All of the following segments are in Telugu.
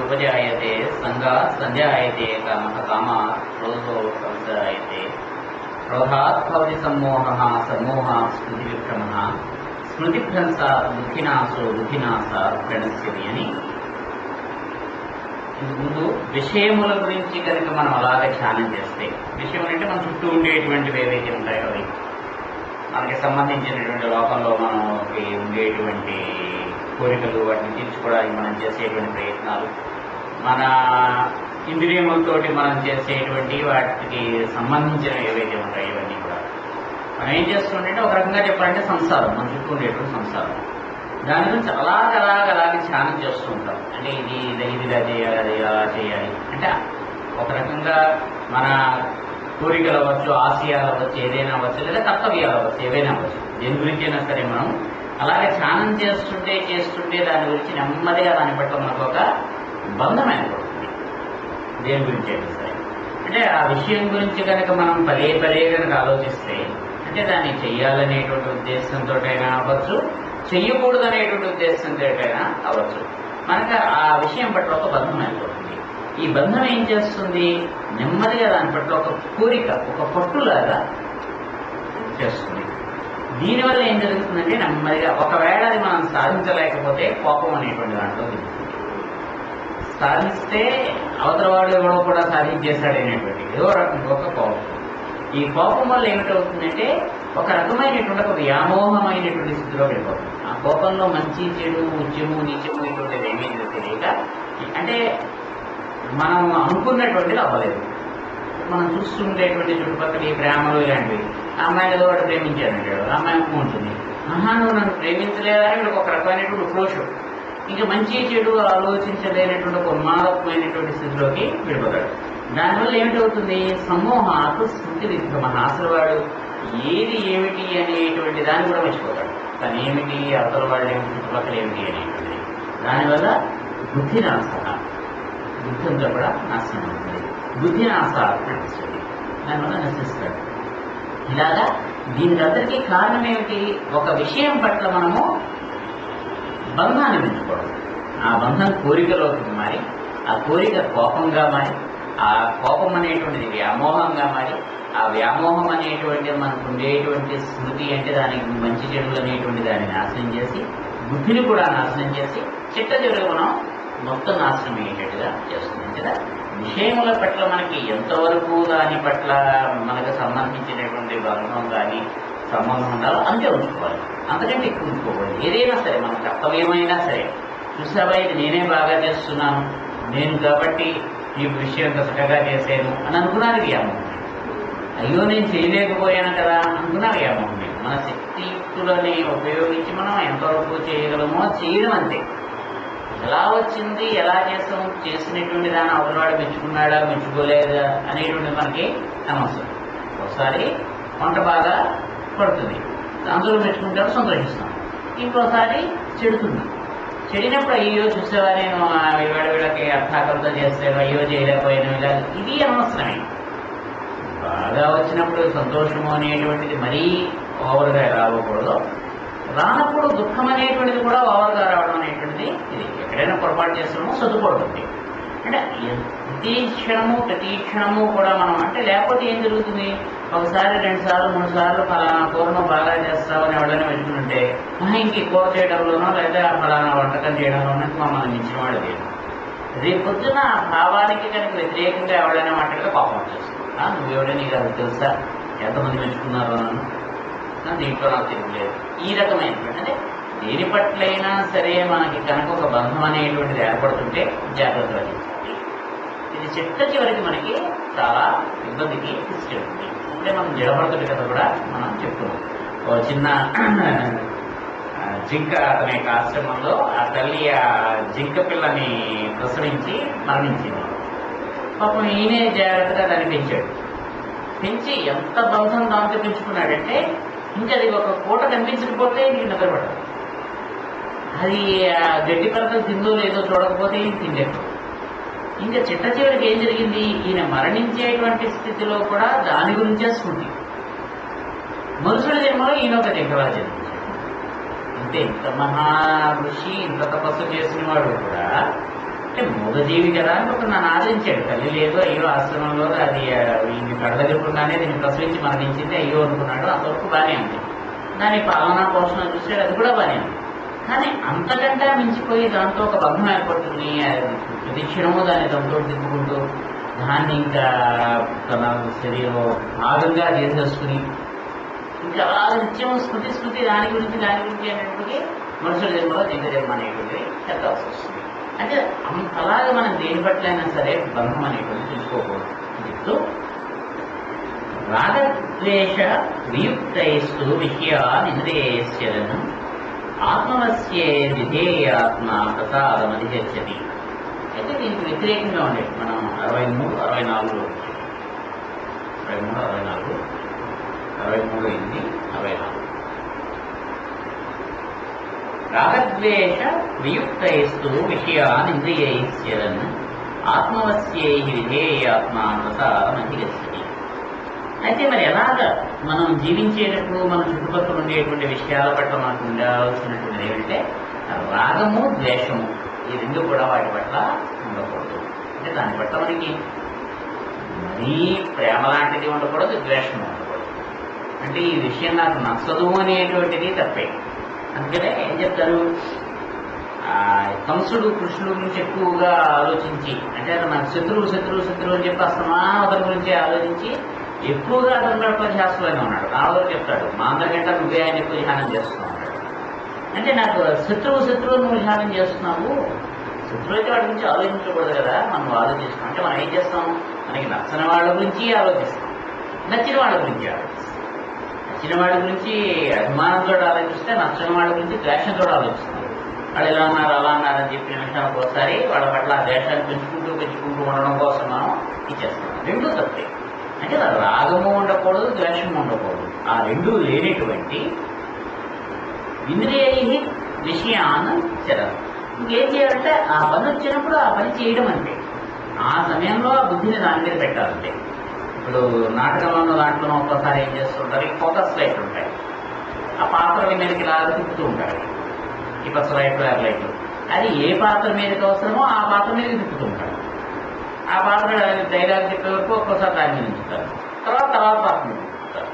ఉపజాయతే సంగా సంధ్యాయతే కామః కామాత్ క్రోధో సంజాయతే క్రోధాత్ భవతి సమ్మోహః సమ్మోహాత్ స్మృతి విభ్రమః స్మృతిభ్రంశాత్ దుఃఖినాశో దుఃఖినాశాత్ ప్రణశ్యతి అని ముందు విషయముల గురించి కనుక మనం అలాగే ధ్యానం చేస్తే, విషయం అంటే మన చుట్టూ ఉండేటువంటివి ఏవైతే ఉంటాయో అవి మనకి సంబంధించినటువంటి లోకంలో మనకి ఉండేటువంటి కోరికలు, వాటిని తీర్చుకోవడానికి మనం చేసేటువంటి ప్రయత్నాలు, మన ఇంద్రియములతోటి మనం చేసేటువంటి వాటికి సంబంధించిన ఏవైతే ఉంటాయో ఇవన్నీ కూడా మనం ఏం చేస్తుంటే ఒక రకంగా చెప్పాలంటే సంసారం, మన చుట్టూ ఉండేటువంటి సంసారం. దాని గురించి అలాగే ధ్యానం చేస్తూ ఉంటాం. అంటే ఇది ఇలా చేయాలి, అది అలా చేయాలి అంటే ఒక రకంగా మన కోరికలు అవ్వచ్చు, ఆశయాలు అవ్వచ్చు, ఏదైనా అవ్వచ్చు, లేదా కర్తవ్యాలు అవ్వచ్చు, ఏవైనా అవ్వచ్చు, దేని గురించి అయినా సరే మనం అలాగే ధ్యానం చేస్తుంటే దాని గురించి నెమ్మదిగా దాన్ని పట్ల మనకు ఒక బంధం ఏర్పడుతుంది. దేని గురించి అయినా సరే అంటే ఆ విషయం గురించి కనుక మనం పదే కనుక ఆలోచిస్తే, అంటే దాన్ని చెయ్యాలనేటువంటి ఉద్దేశంతో అయినా అవ్వచ్చు, చెయ్యకూడదనేటువంటి ఉద్దేశంతో అయినా అవ్వచ్చు, మనకు ఆ విషయం పట్ల ఒక బంధం ఏర్పడుతుంది. ఈ బంధం ఏం చేస్తుంది, నెమ్మదిగా దాని పట్ల ఒక కోరిక, ఒక పట్టులాగా చేస్తుంది. దీనివల్ల ఏం జరుగుతుందంటే నెమ్మదిగా ఒకవేళ అది మనం సాధించలేకపోతే కోపం అనేటువంటి దాంట్లో దిగుతుంది. సాధిస్తే అవతల వాడు ఎవడో కూడా సాధించేశాడు అనేటువంటి ఏదో రకంగా ఒక కోపం. ఈ కోపం వల్ల ఏమిటవుతుందంటే ఒక రకమైనటువంటి ఒక వ్యామోహమైనటువంటి స్థితిలో వెళ్ళిపోతుంది. ఆ కోపంలో మంచి చెడు, ఉద్యము నీచము ఇటువంటిది ఏమీ తెలియక, అంటే మనం అనుకున్నటువంటిది అవ్వలేదు. మనం చూస్తుండేటువంటి చుట్టుపక్కల ఈ ప్రేమలు ఇలాంటివి, ఆ అమ్మాయిని ఏదో వాడు ప్రేమించాడంటాడు, ఆ అమ్మాయి ఉంటుంది, నువ్వు నన్ను ప్రేమించలేదని వీళ్ళకి ఒక రకమైనటువంటి క్రోషం, ఇంకా మంచి చెడు ఆలోచించలేనటువంటి ఒక ఉన్మాదమైనటువంటి స్థితిలోకి వెళ్ళిపోతాడు. దానివల్ల ఏమిటవుతుంది, సమ్మోహాత్ స్మృతి విభ్రమః, అసలు వాడు ఏది ఏమిటి అనేటువంటి దాన్ని కూడా మర్చిపోతాడు. తను ఏమిటి, అవతల వాళ్ళు ఏమిటి, చుట్టుపక్కల ఏమిటి అనేటువంటిది. దానివల్ల బుద్ధినాశ, బుద్ధి అంతా కూడా నాశనం అవుతుంది. బుద్ధినాశ నశిస్తుంది, దానివల్ల నశిస్తాడు. ఇలాగా దీనికందరికీ కారణం ఏమిటి, ఒక విషయం పట్ల మనము బంధాన్ని పెంచుకోవడం. ఆ బంధం కోరికలోకి మారి, ఆ కోరిక కోపంగా మారి, ఆ కోపం అనేటువంటిది వ్యామోహంగా మారి, ఆ వ్యామోహం అనేటువంటి మనకు ఉండేటువంటి స్మృతి అంటే దానికి మంచి చెడులు అనేటువంటి దాన్ని నాశనం చేసి, బుద్ధిని కూడా నాశనం చేసి, చిట్ట చివరికి మనం మొత్తం నాశనం అయ్యేటట్టుగా చేస్తుంది కదా. విషయముల పట్ల మనకి ఎంతవరకు దాని పట్ల మనకు సంబంధించినటువంటి బంధం కానీ సంబంధం ఉండాలో అంతే ఉంచుకోవాలి, అంతకంటే ఎక్కువ ఉంచుకోకూడదు. ఏదైనా సరే మన కర్తవ్యమైనా సరే, చూసావా ఇది నేనే బాగా చేస్తున్నాను, నేను కాబట్టి ఈ విషయం చక్కగా చేశాను అని అనుకున్నారు వ్యామోహం. అయ్యో నేను చేయలేకపోయాను కదా అనుకున్నా వ్యామోహం. మన శక్తియుక్తులని ఉపయోగించి మనం ఎంతవరకు చేయగలమో చేయడం అంతే. ఎలా వచ్చింది, ఎలా చేస్తాం, చేసినటువంటి దాన్ని అవతలవాడు మెచ్చుకున్నాడా మెచ్చుకోలేదా అనేటువంటి మనకి అనవసరం. ఒకసారి వంట బాగా పడుతుంది, అందరూ మెచ్చుకుంటారు, సంతోషిస్తాం. ఇంకోసారి చెడుతుంది, చెడినప్పుడు అయ్యో చూసేవా నేను వీళ్ళకి అర్థాకలతో చేస్తాను, అయ్యో చేయలేకపోయాను, ఇలా ఇది అనవసరమే. బాగా వచ్చినప్పుడు సంతోషము అనేటువంటిది మరీ ఓవర్గా రావకూడదు, రానప్పుడు దుఃఖం అనేటువంటిది కూడా ఓవర్గా రావడం అనేటువంటిది ఇది. ఎక్కడైనా పొరపాటు చేస్తున్నామో సర్దుకోవడం. అంటే ప్రతి క్షణము కూడా మనం, అంటే లేకపోతే ఏం జరుగుతుంది, ఒకసారి 2 సార్లు 3 సార్లు ఫలానా కూరను బాగా చేస్తామని ఎవరైనా వెళ్తుంటే ఇంక ఎక్కువ చేయడంలోనో లేదా ఫలానా వంటకం చేయడంలోనో మమ్మల్ని మించిన వాడు లేదు. రేపు పొద్దున ఆ భావానికి కనుక వ్యతిరేకంగా ఎవరైనా మాట్లాడితే కోపం వచ్చేస్తుంది. నువ్వెవడని నీకు అది తెలుసా, ఎంతమంది మెచ్చుకున్నారో నన్ను, దీంట్లో నాకు తెలియలేదు. ఈ రకమైనటువంటి అంటే దేని పట్లైనా సరే మనకి కనుక ఒక బంధం అనేటువంటిది ఏర్పడుతుంటే జాగ్రత్త వహించాలి. ఇది చిట్ట చివరికి మనకి చాలా ఇబ్బందికి తీసుకెళ్తుంది. అంటే మనం జడపడుతుంది కదా కూడా మనం చెప్తున్నాం. ఓ చిన్న జింక అతని యొక్క ఆశ్రమంలో ఆ తల్లి ఆ జింక పిల్లని ప్రసవించి మరణించింది. పాపం ఈయనే జాగ్రత్తగా దాన్ని పెంచాడు. పెంచి ఎంత బంధం దాంతో పెంచుకున్నాడంటే ఇంకా అది ఒక పూట కనిపించకపోతే నీకు నిద్రపడదు. అది గడ్డి పరకలు తిందో లేదో చూడకపోతే తిండేది. ఇంకా చిట్ట చివరికి ఏం జరిగింది, ఈయన మరణించేటువంటి స్థితిలో కూడా దాని గురించే స్మృతి. మనుషుల జన్మలో ఈయన ఒక జింకలా జన్మించాడు. అంటే ఇంత మహా ఋషి, ఇంత తపస్సు చేసిన వాడు కూడా అంటే మూగజీవి కదా అని ఒక నన్ను ఆదరించాడు. తల్లి లేదు, అయ్యో ఆశ్రమంలో అది ఈ కడదగకుండానే దీన్ని ప్రసవించి మరణించింది, అయ్యో అనుకున్నాడు. అంతవరకు బాగానే ఉంది. దాని పాలనా పోషణ చూసాడు, అది కూడా బాగానే ఉంది. కానీ అంతకంటే మించిపోయి దాంతో ఒక బంధం ఏర్పడుతుంది. ప్రతి క్షణము దాన్ని తమతో తిప్పుకుంటూ దాన్ని ఇంకా తన శరీరం భాగంగా చేసేసుకుని ఇంకా నిత్యం స్మృతి దాని గురించి అనేటువంటిది మనుషుల జన్మలో దివ్య జన్మ అనేటువంటిది ఎత్తాల్సి వస్తుంది. అంటే అంతలాగా మనం దేని పట్లైనా సరే బంధం అనేటువంటిది తెలుసుకోకూడదు. చెప్తూ రాగద్వేష వియుక్తైస్తు విషయాన్ ఇంద్రియేశ్చరన్ ఆత్మవస్యే విధేయాత్మ ప్రసాదమధిగచ్చతి. అయితే దీనికి వ్యతిరేకంగా ఉండేది మనం 63, 64 23, 8, 64 రాగద్వేష వియుక్తైస్తు విషయాన్ ఇంద్రియైశ్చరన్ ఆత్మవస్యై విధేయాత్మ ప్రసాదమధిగచ్చతి. అయితే మరి ఎలాగ మనం జీవించేటప్పుడు మన చుట్టుపక్కల ఉండేటువంటి విషయాల పట్ల మనకు ఉండాల్సినటువంటిది ఏమంటే రాగము ద్వేషము, ఈ రెండు కూడా వాటి పట్ల ఉండకూడదు. అంటే దాని పట్ల మనకి మరీ ప్రేమ లాంటిది ఉండకూడదు, ద్వేషం ఉండకూడదు. అంటే ఈ విషయం నాకు నచ్చదు అనేటువంటిది తప్పే. అందుకనే ఏం చెప్తారు, కంసుడు కృష్ణుడు గురించి ఎక్కువగా ఆలోచించి, అంటే నాకు శత్రువు అని చెప్పి అస్తమానం గురించి ఆలోచించి ఎక్కువగా అతని పట్ల ధ్యాసలోనే ఉన్నాడు. రావడం చెప్తాడు, మా అందరికంటే నువ్వే ఆయన ఎక్కువ ధ్యానం చేస్తున్నావు అన్నాడు. అంటే నాకు శత్రువు నువ్వు ధ్యానం చేస్తున్నావు. శత్రువు అయితే వాడి గురించి ఆలోచించకూడదు కదా, మనం ఆలోచిస్తాం. అంటే మనం ఏం చేస్తాం, మనకి నచ్చని వాళ్ళ గురించి ఆలోచిస్తాం, నచ్చిన వాళ్ళ గురించి ఆలోచిస్తాం. నచ్చిన వాళ్ళ గురించి అభిమానంతో ఆలోచిస్తే, నచ్చని వాళ్ళ గురించి ద్వేషంతో ఆలోచిస్తాం. వాళ్ళు ఎలా అన్నారు అలా అన్నారని చెప్పిన నిమిషానికి ఒకసారి వాళ్ళ పట్ల ఆ ద్వేషాన్ని పెంచుకుంటూ ఉండడం కోసం మనం ఇచ్చేస్తాం. రెండూ తప్పే. అంటే రాగము ఉండకూడదు, ద్వేషము ఉండకూడదు. ఆ రెండూ లేనటువంటి ఇంద్రియై విషయాన్ని చరదు. ఇంకేం చేయాలంటే ఆ పని వచ్చినప్పుడు ఆ పని చేయడం అంటే ఆ సమయంలో ఆ బుద్ధిని దాని మీద పెట్టాలంటే. ఇప్పుడు నాటకంలో ఉన్న దాంట్లో ఒక్కసారి ఏం చేస్తుంటారు, ఈ ఫోకస్ లైట్లు ఉంటాయి, ఆ పాత్రల మీదకి లాగా తిప్పుతూ ఉంటారు. ఈ ఫస్ట్ లైట్లు, ఎర్ లైట్లు, అది ఏ పాత్ర మీదకి అవసరమో ఆ పాత్ర మీదకి తిప్పుతూ ఉంటారు. ఆ పాత్ర డైలాగ్ చెప్పే వరకు ఒక్కోసారి దాని మీద ఉంచుతారు, తర్వాత పాత్ర మీద ఉంచుతారు.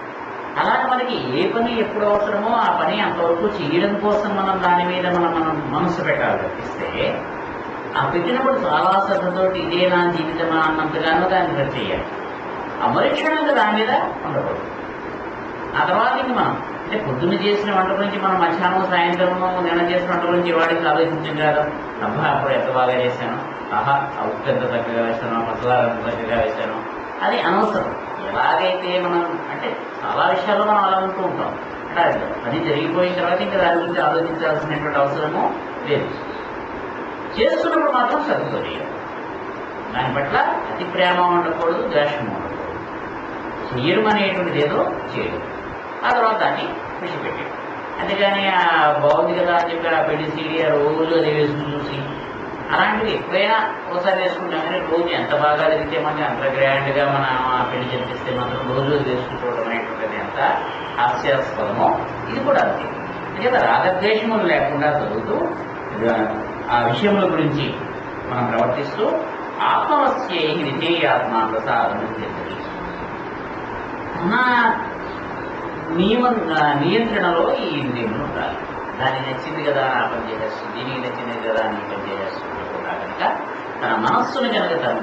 అలాగే మనకి ఏ పని ఎప్పుడు అవసరమో ఆ పని అంతవరకు చేయడం కోసం మనం దాని మీద మనం మనస్సు పెట్టాలి తప్పిస్తే, ఆ పెట్టినప్పుడు చాలా శ్రద్ధతోటి ఇదే నా జీవితమా అన్నంతగానో దాన్ని ఖర్చు చేయాలి. అమరీక్షణంగా దాని మీద ఉండకూడదు. ఆ తర్వాత ఇంక మనం అంటే పొద్దున్న చేసిన వంట గురించి మనం మధ్యాహ్నం సాయంత్రము నిన్న చేసిన వంట గురించి వాడికి ఆలోచించం కాదు. అబ్బా అప్పుడు ఎంత బాగా చేశాను, ఆహా ఉప్పు ఎంత చక్కగా వేసాను, మసాలా ఎంత చక్కగా వేసాను, అది అనవసరం. ఎలాగైతే మనం అంటే చాలా విషయాల్లో మనం అలా ఉంటూ ఉంటాం. అంటే పని జరిగిపోయిన తర్వాత ఇంకా దాని గురించి ఆలోచించాల్సినటువంటి అవసరము లేదు. చేస్తున్నప్పుడు మాత్రం శ్రద్ధతో చేయాలి. దాని పట్ల అతి ప్రేమ ఉండకూడదు, ద్వేషం ఉండకూడదు. చెయ్యడం అనేటువంటిది ఏదో చేయడం, ఆ తర్వాత దాన్ని విడిచిపెట్టాడు. అంతేగాని బాగుంది కదా అని చెప్పి ఆ పెళ్లి సీడీ రోజు అది వేసుకుని చూసి అలాంటివి ఎప్పుడైనా ఒకసారి వేసుకుంటాం. కానీ రోజు ఎంత బాగా జరిగితే మనకి అంత గ్రాండ్గా మన పెళ్లి జరిపిస్తే మాత్రం రోజు వేసుకుంటూ అనేటువంటిది ఎంత హాస్యాస్పదమో ఇది కూడా అంతే. అందుకే రాగద్వేషములు లేకుండా చదువుతూ ఆ విషయముల గురించి మనం ప్రవర్తిస్తూ ఆత్మవస్యై విధేయాత్మ ప్రసాదం చేస్తుంది. మన నియంత్రణలో ఈ ఇంద్రియములు ఉండాలి. దానికి నచ్చింది కదా ఆ పని చేసేస్తుంది, దీనికి నచ్చింది కదా అని పని చేసేస్తుంది కూడా కనుక తన మనస్సును కనుక తను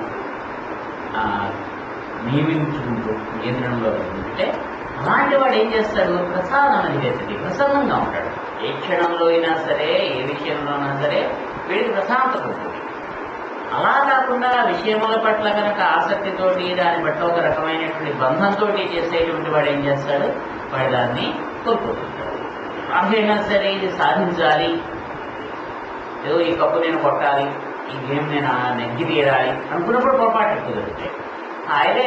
నియమించుకుంటూ నియంత్రణలో ఉంటే అలాంటి వాడు ఏం చేస్తాడు, ప్రసాదం అనేది చేస్తుంది, ప్రసన్నంగా ఉంటాడు. ఏ క్షణంలో అయినా సరే, ఏ విషయంలో అయినా సరే వీడికి ప్రశాంతత ఉంటుంది. అలా కాకుండా విషయముల పట్ల కనుక ఆసక్తితోటి దాని పట్ల ఒక రకమైనటువంటి బంధంతో చేసేటువంటి వాడు ఏం చేస్తాడు, వాడు దాన్ని కోల్పోతుంటాడు. అదైనా సరే ఇది సాధించాలి, ఏదో ఈ కప్పు నేను కొట్టాలి, ఈ గేమ్ నేను నెగ్గి తీరాలి అనుకున్నప్పుడు పొరపాటు కుదురుతాయి. ఆయనే